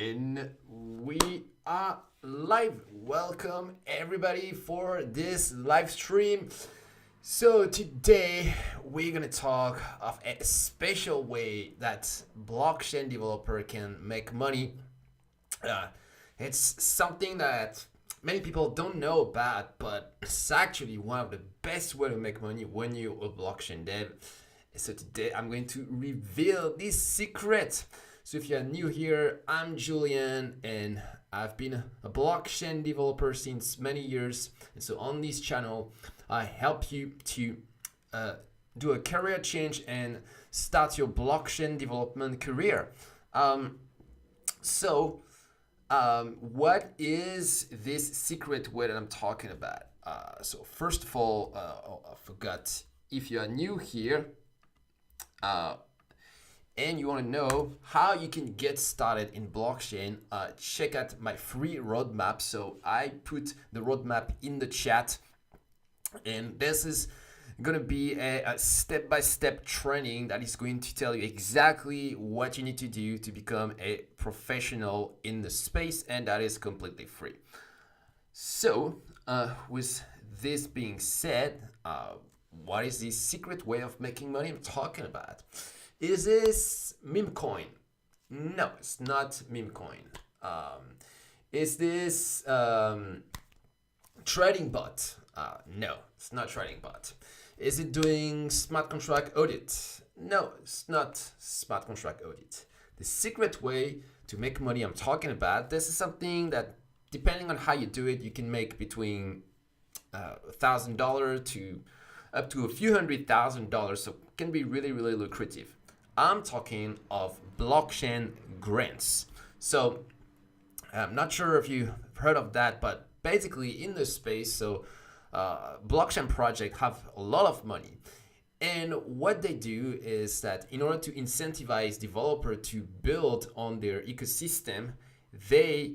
And we are live. Welcome everybody for this live stream. So today we're gonna talk of a special way that blockchain developer can make money. It's something that many people don't know about, but it's actually one of the best way to make money when you're a blockchain dev. So today I'm going to reveal this secret. So if you're new here, I'm Julian and I've been a blockchain developer since many years. And so on this channel, I help you to do a career change and start your blockchain development career. What is this secret way that I'm talking about? So first of all, I forgot, if you are new here, and you want to know how you can get started in blockchain, check out my free roadmap. So I put the roadmap in the chat, and this is going to be a step-by-step training that is going to tell you exactly what you need to do to become a professional in the space, and that is completely free. So with this being said, what is this secret way of making money I'm talking about? Is this meme coin? No, it's not meme coin. Is this trading bot? No, it's not trading bot. Is it doing smart contract audit? No, it's not smart contract audit. The secret way to make money I'm talking about, this is something that, depending on how you do it, you can make between $1,000 to up to a few $100,000. So it can be really, really lucrative. I'm talking of blockchain grants. So I'm not sure if you've heard of that, but basically in this space, so blockchain projects have a lot of money. And what they do is that in order to incentivize developer to build on their ecosystem, they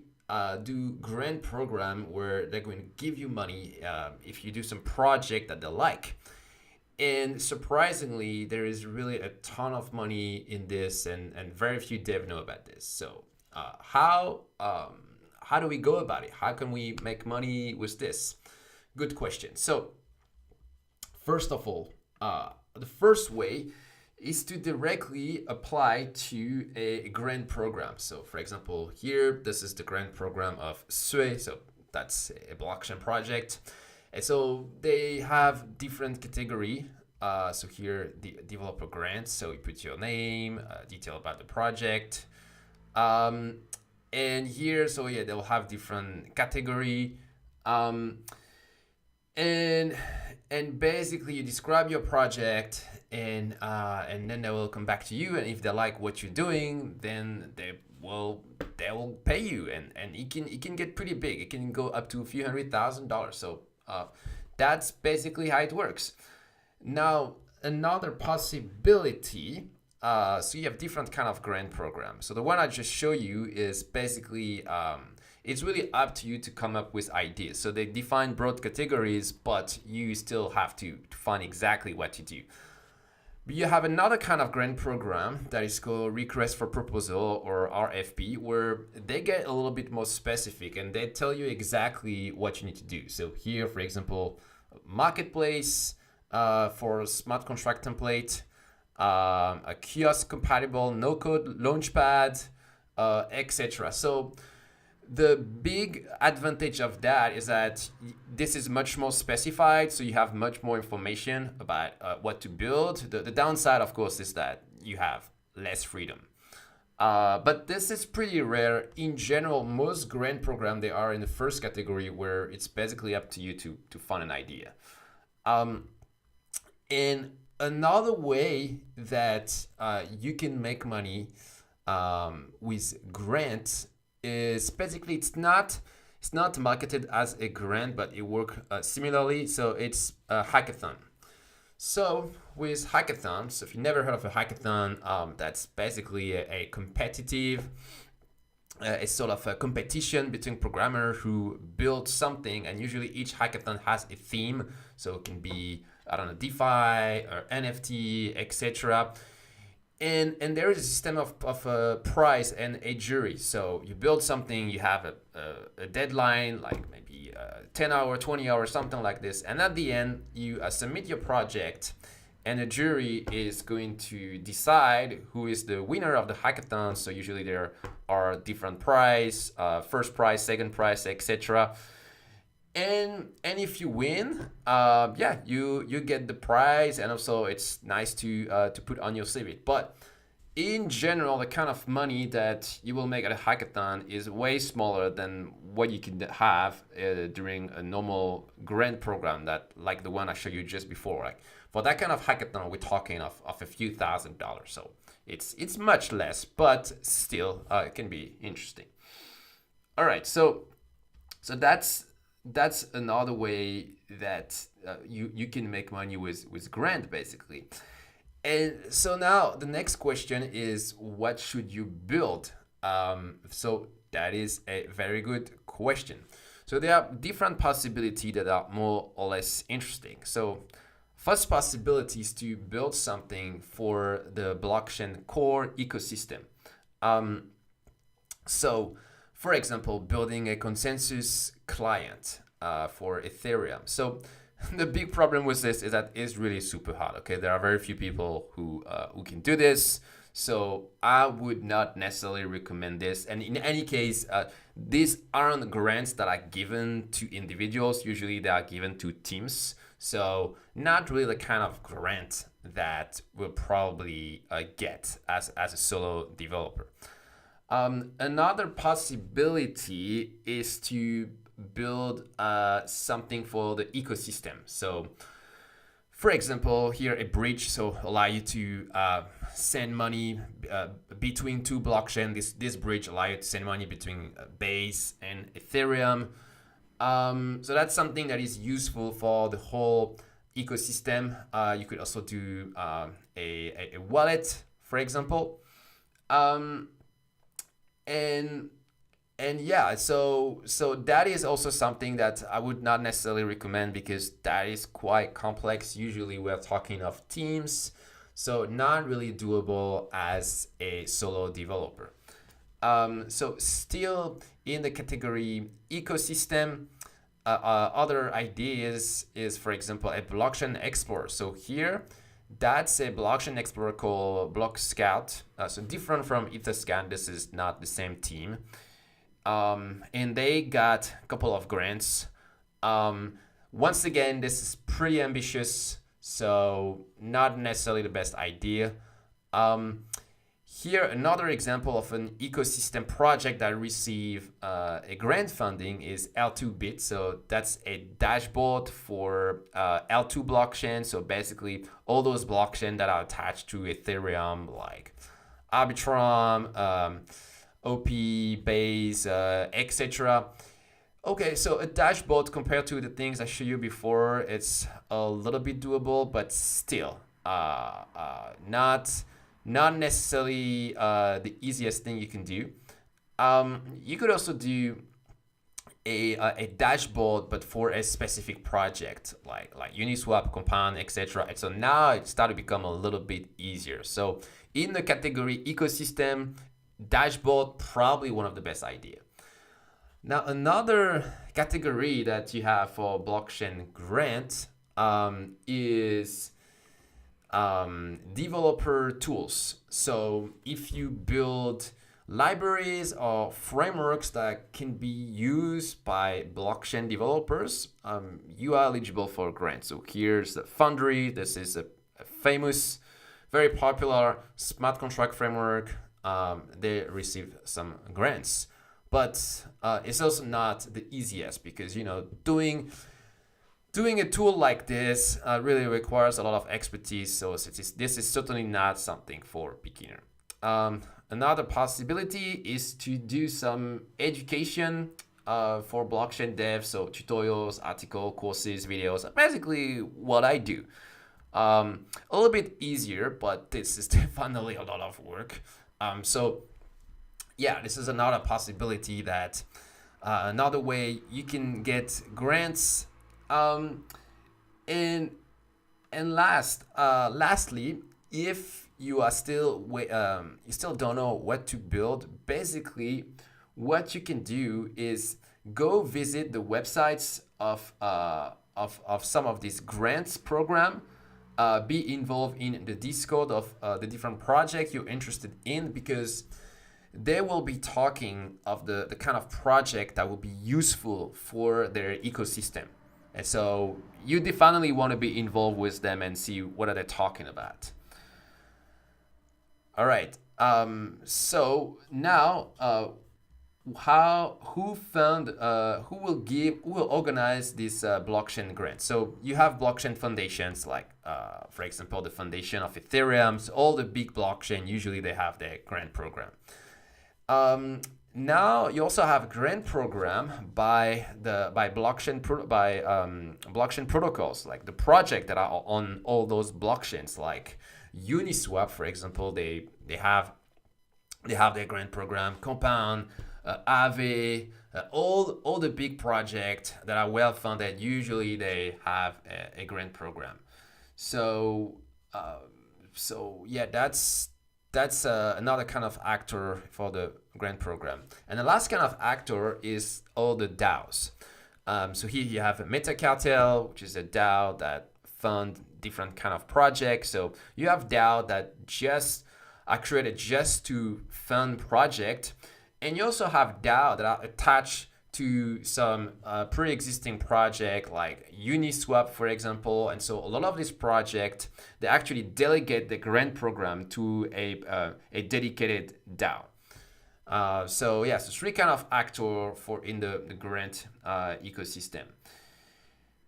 do grant program where they're going to give you money if you do some project that they like. And surprisingly, there is really a ton of money in this, and very few dev know about this. So how do we go about it? How can we make money with this? Good question. So first of all, the first way is to directly apply to a grant program. So for example, here, this is the grant program of SUE. So that's a blockchain project. And so they have different category. So here, the developer grants. So you put your name, detail about the project. And here, so yeah, they'll have different category. And basically you describe your project, and then they will come back to you. And if they like what you're doing, then they will pay you, and it can get pretty big. It can go up to a few $100,000. So that's basically how it works. Now another possibility, so you have different kind of grant programs. So the one I just show you is basically it's really up to you to come up with ideas. So they define broad categories, but you still have to find exactly what to do. But you have another kind of grant program that is called Request for Proposal, or RFP, where they get a little bit more specific and they tell you exactly what you need to do. So here, for example, marketplace for smart contract template, a kiosk compatible no-code launchpad, etc. So the big advantage of that is that this is much more specified, so you have much more information about what to build. The downside, of course, is that you have less freedom. But this is pretty rare. In general, most grant programs, they are in the first category, where it's basically up to you to find an idea. And another way that you can make money with grants is basically it's not marketed as a grant, but it works similarly. So it's a hackathon. So with hackathons, if you never heard of a hackathon, that's basically a competitive, a sort of a competition between programmers who build something, and usually each hackathon has a theme. So it can be, I don't know, DeFi or NFT, etc. And there is a system of a prize and a jury. So you build something, you have a deadline, like maybe 10 hour, 20 hours, something like this. And at the end, you submit your project, and the jury is going to decide who is the winner of the hackathon. So usually there are different prize, first prize, second prize, etc. And if you win, yeah, you get the prize, and also it's nice to put on your CV. But in general, the kind of money that you will make at a hackathon is way smaller than what you can have during a normal grant program, that like the one I showed you just before. Like for that kind of hackathon, we're talking of a few $1,000s. So it's much less, but still it can be interesting. All right, so that's another way that you can make money with grant, basically. And so now the next question is, what should you build? So that is a very good question. So there are different possibilities that are more or less interesting. So first possibility is to build something for the blockchain core ecosystem. So for example, building a consensus client for Ethereum. So the big problem with this is that it's really super hard. Okay, there are very few people who can do this. So I would not necessarily recommend this. And in any case, these aren't grants that are given to individuals. Usually they are given to teams. So not really the kind of grant that we'll probably get as a solo developer. Another possibility is to build something for the ecosystem. So for example, here a bridge, so allow you to send money between two blockchains. This bridge allow you to send money between Base and Ethereum. So that's something that is useful for the whole ecosystem. You could also do a wallet, for example. And yeah, so that is also something that I would not necessarily recommend, because that is quite complex. Usually we're talking of teams, so not really doable as a solo developer. So still in the category ecosystem, other ideas is, for example, a blockchain explorer. So here, that's a blockchain explorer called Block Scout. So different from Etherscan, this is not the same team. And they got a couple of grants. Once again, this is pretty ambitious, so not necessarily the best idea. Here, another example of an ecosystem project that received a grant funding is L2Bit. So that's a dashboard for L2 blockchain. So basically, all those blockchains that are attached to Ethereum, like Arbitrum, OP, Base, etc. Okay, so a dashboard compared to the things I showed you before, it's a little bit doable, but still not necessarily the easiest thing you can do. You could also do a dashboard, but for a specific project, like Uniswap, Compound, etc. And so now it started to become a little bit easier. So in the category ecosystem, dashboard probably one of the best idea. Now another category that you have for blockchain grant is developer tools. So if you build libraries or frameworks that can be used by blockchain developers, you are eligible for grants. So here's the Foundry. This is a famous, very popular smart contract framework. They receive some grants, but it's also not the easiest, because doing a tool like this really requires a lot of expertise. So this is certainly not something for beginner. Another possibility is to do some education for blockchain dev, so tutorials, article, courses, videos, basically what I do. A little bit easier, but this is definitely a lot of work. So yeah, this is another possibility, that another way you can get grants. And lastly, if you are still you still don't know what to build, basically what you can do is go visit the websites of some of these grants program, be involved in the Discord of the different projects you're interested in, because they will be talking of the kind of project that will be useful for their ecosystem. And so you definitely want to be involved with them and see what are they talking about. All right. So now, who will organize this blockchain grant? So you have blockchain foundations like, for example, the foundation of Ethereum. So all the big blockchain usually they have their grant program. Now you also have a grant program by blockchain protocols, like the project that are on all those blockchains, like Uniswap, for example. They have their grant program. Compound, Aave, all the big projects that are well funded, usually they have a grant program. So yeah, that's another kind of actor for the grant program. And the last kind of actor is all the Dows. So here you have a Meta Cartel, which is a DAO that fund different kind of projects. So you have DAO that just are created just to fund project, and you also have DAO that are attached to some pre-existing project like Uniswap, for example. And so a lot of these projects, they actually delegate the grant program to a dedicated DAO. So yeah, so three kind of actor for in the grant ecosystem.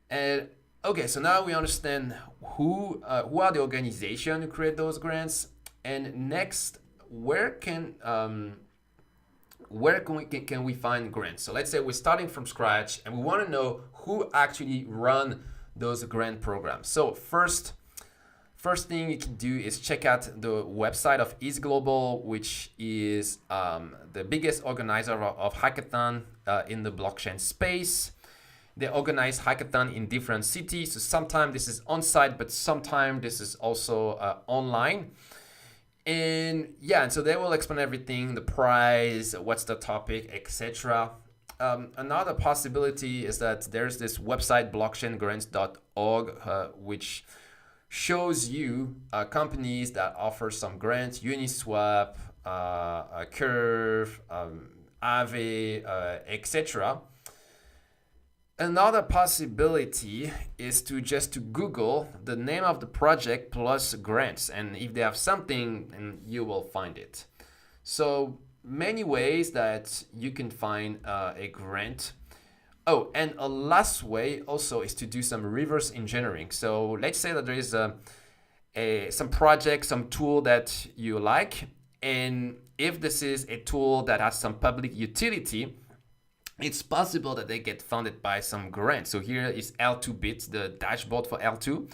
And okay, so now we understand who are the organization who create those grants. And next, where can we find grants? So let's say we're starting from scratch and we want to know who actually run those grant programs. So first thing you can do is check out the website of East Global, which is the biggest organizer of hackathon in the blockchain space. They organize hackathon in different cities. So sometimes this is on site, but sometimes this is also online. And yeah, and so they will explain everything, the price, what's the topic, etc. Another possibility is that there's this website, blockchaingrants.org, which shows you companies that offer some grants, Uniswap, Curve, Aave, etc. Another possibility is to Google the name of the project plus grants, and if they have something, and you will find it. So many ways that you can find a grant. Oh, and a last way also is to do some reverse engineering. So let's say that there is some project, some tool that you like, and if this is a tool that has some public utility, it's possible that they get funded by some grant. So here is L2Bit, the dashboard for L2,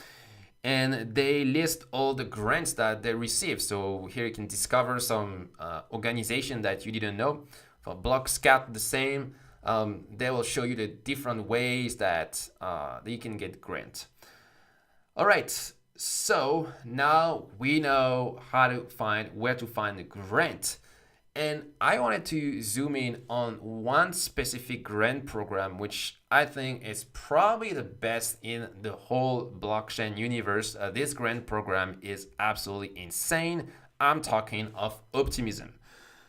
and they list all the grants that they receive. So here you can discover some organization that you didn't know. For BlockScout, the same. They will show you the different ways that you can get grant. All right, so now we know where to find the grant. And I wanted to zoom in on one specific grant program, which I think is probably the best in the whole blockchain universe. This grant program is absolutely insane. I'm talking of Optimism.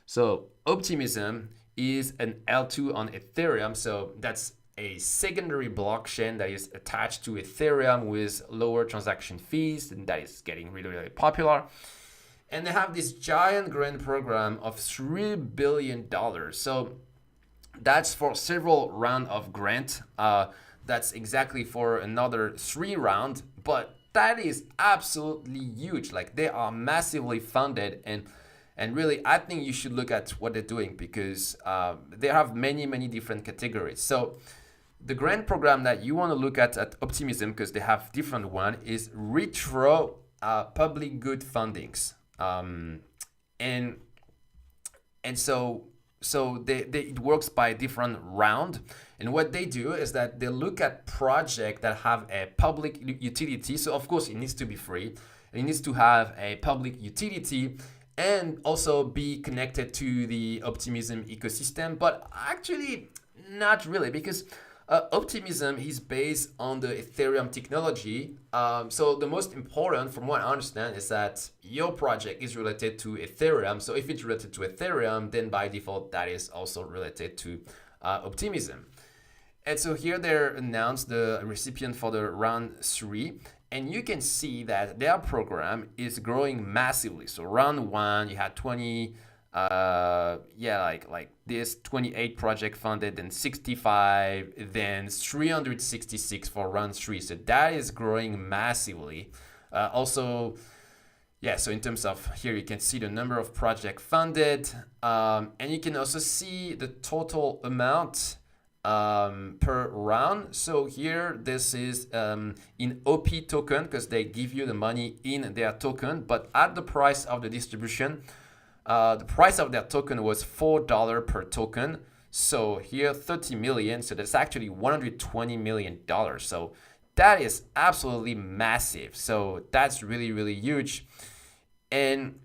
So Optimism is an L2 on Ethereum. So that's a secondary blockchain that is attached to Ethereum with lower transaction fees, and that is getting really, really popular. And they have this giant grant program of $3 billion. So that's for several rounds of grant. That's exactly for another 3 rounds. But that is absolutely huge. Like, they are massively funded. And really, I think you should look at what they're doing, because they have many, many different categories. So the grant program that you want to look at Optimism, because they have different one, is retro public good fundings. And so it works by different round. And what they do is that they look at projects that have a public utility. So of course it needs to be free. It needs to have a public utility and also be connected to the Optimism ecosystem. But actually, not really, because Optimism is based on the Ethereum technology. So the most important, from what I understand, is that your project is related to Ethereum. So if it's related to Ethereum, then by default, that is also related to Optimism. And so here they announced the recipient for the round 3. And you can see that their program is growing massively. So round 1, you had 20, like this 28 project funded, then 65, then 366 for round 3. So that is growing massively. So in terms of here, you can see the number of project funded, and you can also see the total amount per round. So here, this is in OP token, because they give you the money in their token, but at the price of the distribution, the price of their token was $4 per token. So here, 30 million. So that's actually $120 million. So that is absolutely massive. So that's really, really huge. And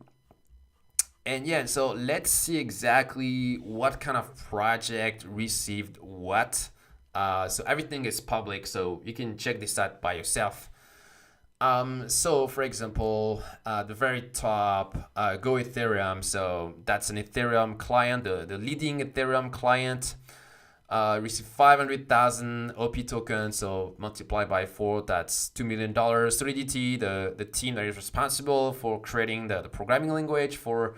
so let's see exactly what kind of project received what. So everything is public, so you can check this out by yourself. So for example, the very top, Go Ethereum. So that's an Ethereum client, the leading Ethereum client. Received 500,000 OP tokens, so multiplied by 4, that's $2 million. Solidity, the team that is responsible for creating the programming language for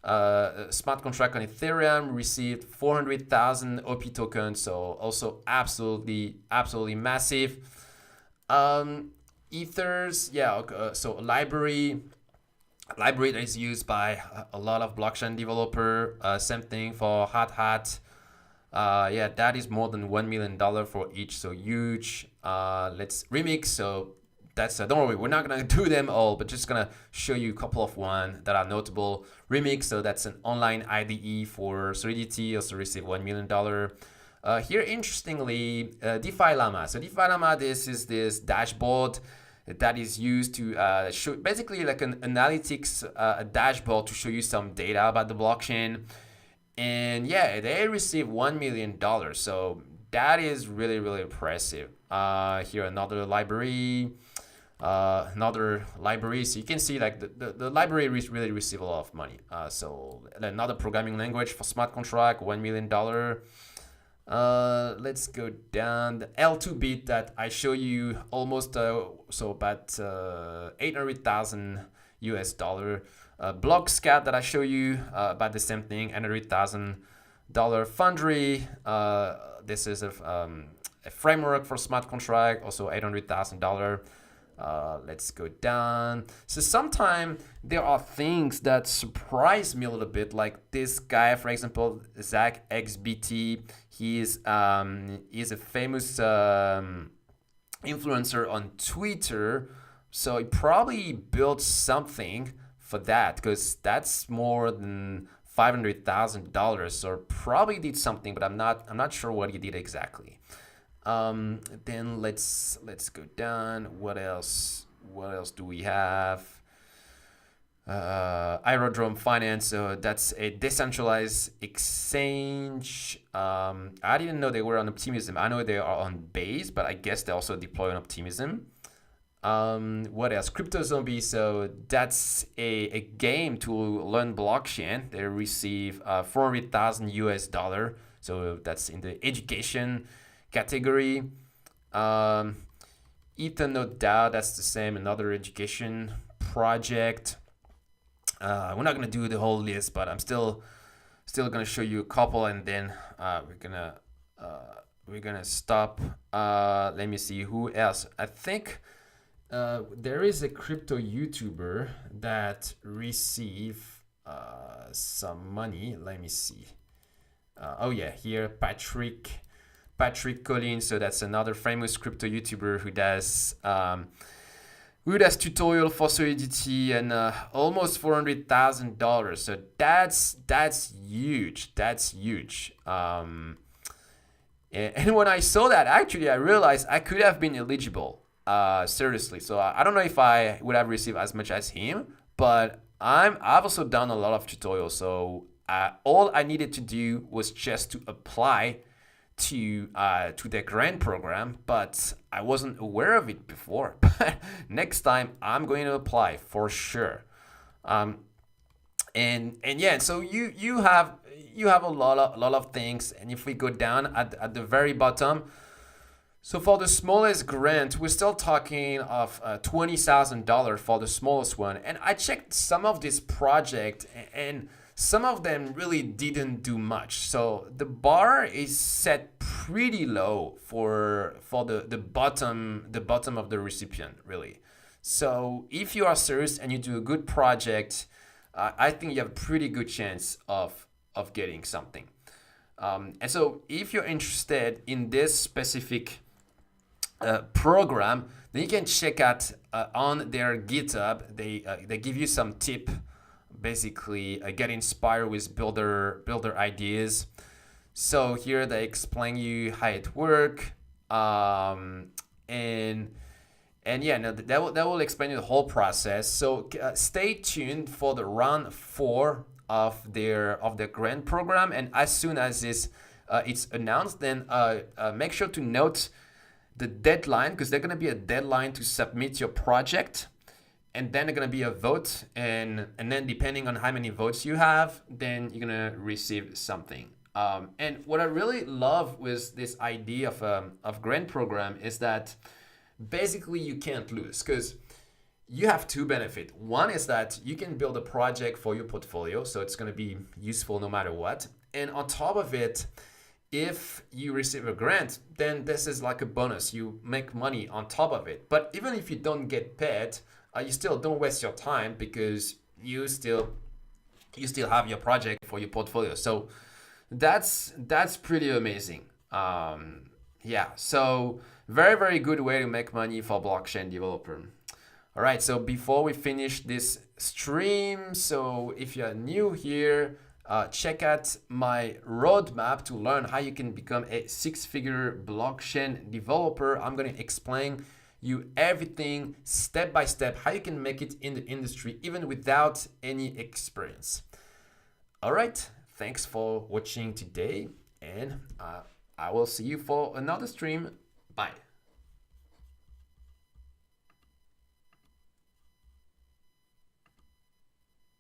smart contract on Ethereum, received 400,000 OP tokens, so also absolutely massive. Ethers, so library that is used by a lot of blockchain developer. Same thing for Hot Hat. That is more than $1 million for each, so huge. Let's remix. So that's don't worry, we're not gonna do them all, but just gonna show you a couple of one that are notable. Remix, so that's an online IDE for Solidity, also received $1 million. Here, interestingly, DeFi Llama. So DeFi Llama, this is this dashboard that is used to show basically like an analytics dashboard to show you some data about the blockchain. And they received $1 million. So that is really, really impressive. Here, another library. So you can see like the library really received a lot of money. So another programming language for smart contract, $1 million. Let's go down the L2Bit that I show you almost about 800,000 US dollar. Blockscat that I show you about the same thing, $100,000. Foundry, this is a framework for smart contract, also $800,000. Let's go down. So sometimes there are things that surprise me a little bit, like this guy, for example, Zach XBT. He's a famous influencer on Twitter, so he probably built something for that, because that's more than $500,000, or probably did something, but I'm not sure what he did exactly. Then let's go down. What else do we have? Aerodrome Finance, so that's a decentralized exchange. I didn't know they were on Optimism. I know they are on Base, but I guess they also deploy on Optimism. What else? Crypto Zombie, so that's a game to learn blockchain. They receive 400,000 US dollar, so that's in the education category. Ethernet DAO, that's the same, another education project. We're not gonna do the whole list, but I'm still gonna show you a couple, and then we're gonna stop. Let me see who else. I think there is a crypto YouTuber that received some money. Let me see. Here, Patrick Collins. So that's another famous crypto YouTuber who does tutorial for Solidity, and almost $400,000. So that's huge. That's huge. And when I saw that, actually, I realized I could have been eligible. seriously. So I don't know if I would have received as much as him, but I've also done a lot of tutorials. So all I needed to do was just to apply to the grant program, but I wasn't aware of it before. But next time I'm going to apply for sure. Um, and yeah, so you have a lot of things, and if we go down at the very bottom, so for the smallest grant, we're still talking of $20,000 for the smallest one. And I checked some of this project, and some of them really didn't do much. So the bar is set pretty low for the bottom of the recipient, really. So if you are serious and you do a good project, I think you have a pretty good chance of getting something. And so if you're interested in this specific program, then you can check out on their GitHub. They give you some tip, basically get inspired with builder ideas. So here they explain you how it work, and yeah, no, that will explain you the whole process. So stay tuned for the round 4 of their grant program, and as soon as it's announced, then make sure to note the deadline, because there's going to be a deadline to submit your project, and then there's going to be a vote, and then depending on how many votes you have, then you're going to receive something. And what I really love with this idea of grant program is that basically you can't lose, because you have two benefits. One is that you can build a project for your portfolio, so it's going to be useful no matter what. And on top of it, if you receive a grant, then this is like a bonus. You make money on top of it. But even if you don't get paid, you still don't waste your time, because you still have your project for your portfolio. So that's pretty amazing. Yeah, so very, very good way to make money for blockchain developer. All right, so before we finish this stream, so if you're new here, check out my roadmap to learn how you can become a 6-figure blockchain developer. I'm going to explain you everything step by step, how you can make it in the industry even without any experience. All right, thanks for watching today, and I will see you for another stream. Bye.